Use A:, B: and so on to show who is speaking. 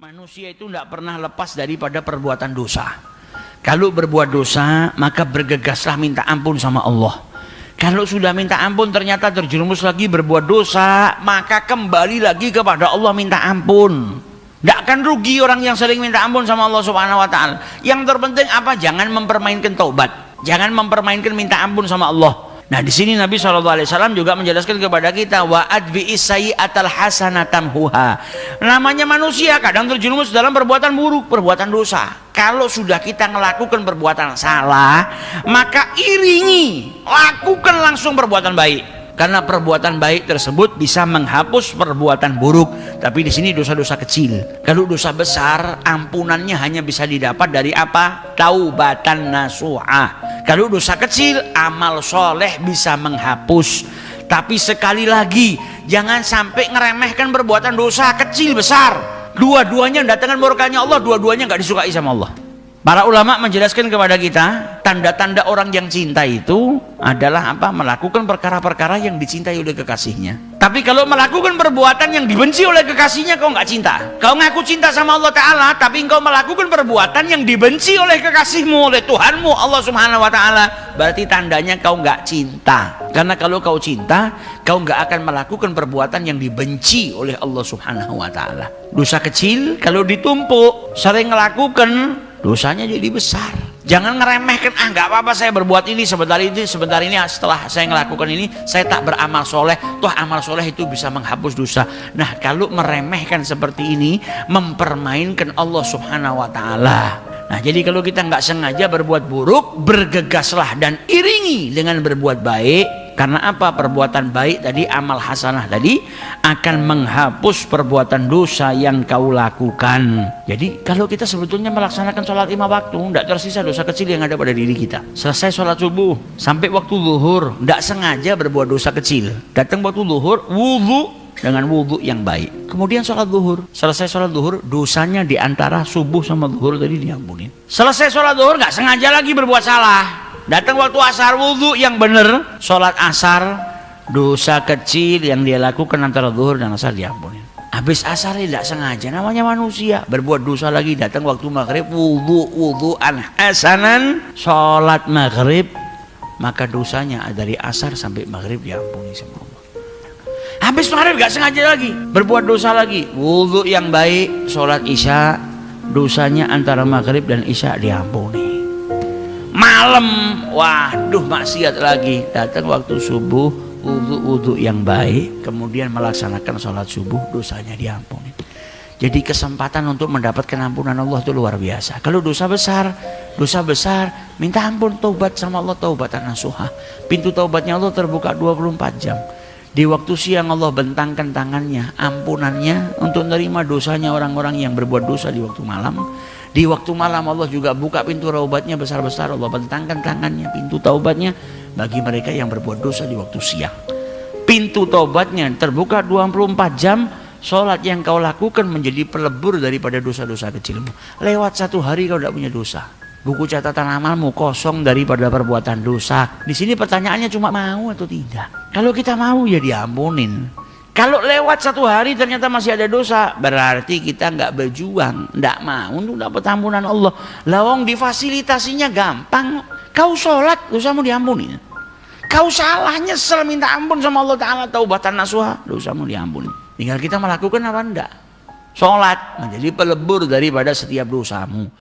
A: Manusia itu tidak pernah lepas daripada perbuatan dosa. Kalau berbuat dosa, maka bergegaslah minta ampun sama Allah. Kalau sudah minta ampun ternyata terjerumus lagi berbuat dosa, maka kembali lagi kepada Allah minta ampun. Tidak akan rugi orang yang sering minta ampun sama Allah Subhanahu wa ta'ala. Yang terpenting apa? Jangan mempermainkan taubat. Jangan mempermainkan minta ampun sama Allah. Nah, di sini Nabi SAW juga menjelaskan kepada kita, wa adbi'is sayyi'atal hasanatamhuha. Namanya manusia kadang terjerumus dalam perbuatan buruk, perbuatan dosa. Kalau sudah kita melakukan perbuatan salah, maka iringi, lakukan langsung perbuatan baik. Karena perbuatan baik tersebut bisa menghapus perbuatan buruk. Tapi di sini dosa-dosa kecil. Kalau dosa besar, ampunannya hanya bisa didapat dari apa? Taubatan nasuha. Kalau dosa kecil, amal soleh bisa menghapus. Tapi sekali lagi, jangan sampai ngeremehkan perbuatan dosa kecil besar. Dua-duanya datangkan murkanya Allah, dua-duanya nggak disukai sama Allah. Para ulama menjelaskan kepada kita, tanda-tanda orang yang cinta itu adalah apa? Melakukan perkara-perkara yang dicintai oleh kekasihnya. Tapi kalau melakukan perbuatan yang dibenci oleh kekasihnya, kau nggak cinta. Kau ngaku cinta sama Allah Ta'ala, tapi engkau melakukan perbuatan yang dibenci oleh kekasihmu, oleh Tuhanmu Allah Subhanahu wa Ta'ala, berarti tandanya kau nggak cinta. Karena kalau kau cinta, kau nggak akan melakukan perbuatan yang dibenci oleh Allah Subhanahu wa Ta'ala. Dosa kecil kalau ditumpuk, sering melakukan, dosanya jadi besar. Jangan ngeremehkan, nggak apa-apa saya berbuat ini sebentar ini setelah saya melakukan ini saya tak beramal soleh, toh amal soleh itu bisa menghapus dosa. Nah, kalau meremehkan seperti ini, mempermainkan Allah Subhanahu wa Ta'ala. Nah, jadi kalau kita nggak sengaja berbuat buruk, bergegaslah dan iringi dengan berbuat baik. Karena apa? Perbuatan baik tadi, amal hasanah tadi akan menghapus perbuatan dosa yang kau lakukan. Jadi kalau kita sebetulnya melaksanakan sholat 5 waktu, tidak tersisa dosa kecil yang ada pada diri kita. Selesai sholat subuh sampai waktu zuhur, tidak sengaja berbuat dosa kecil. Datang waktu zuhur, wudhu dengan wudhu yang baik. Kemudian sholat zuhur, selesai sholat zuhur, dosanya di antara subuh sama zuhur tadi diampunin. Selesai sholat zuhur, nggak sengaja lagi berbuat salah. Datang waktu asar, wudhu yang benar, sholat asar, dosa kecil yang dia lakukan antara zuhur dan asar diampunin. Habis asar tidak sengaja, namanya manusia, berbuat dosa lagi. Datang waktu maghrib, wudhu'an hasanan, sholat maghrib, maka dosanya dari asar sampai maghrib diampuni sama Allah. Habis maghrib gak sengaja lagi, berbuat dosa lagi, wudhu yang baik, sholat isya, dosanya antara maghrib dan isya diampuni. Malam, waduh maksiat lagi. Datang waktu subuh, wudhu yang baik, kemudian melaksanakan sholat subuh, dosanya diampuni. Jadi kesempatan untuk mendapatkan ampunan Allah itu luar biasa. Kalau dosa besar, minta ampun, taubat sama Allah, taubatan nasuha. Pintu taubatnya Allah terbuka 24 jam. Di waktu siang Allah bentangkan tangannya, ampunannya untuk menerima dosanya orang-orang yang berbuat dosa di waktu malam. Di waktu malam Allah juga buka pintu taubatnya besar-besar. Allah bentangkan tangannya, pintu taubatnya bagi mereka yang berbuat dosa di waktu siang. Pintu taubatnya terbuka 24 jam. Sholat yang kau lakukan menjadi pelebur daripada dosa-dosa kecilmu. Lewat 1 hari kau tidak punya dosa. Buku catatan amalmu kosong daripada perbuatan dosa. Di sini pertanyaannya cuma mau atau tidak. Kalau kita mau ya diampunin. Kalau lewat 1 hari ternyata masih ada dosa, berarti kita nggak berjuang, nggak mau untuk dapat ampunan Allah. Lawang difasilitasinya gampang. Kau sholat, dosamu diampuni. Kau salah, nyesel, minta ampun sama Allah Ta'ala, taubatan nasuha, dosamu diampuni. Tinggal kita melakukan apa enggak. Sholat menjadi pelebur daripada setiap dosamu.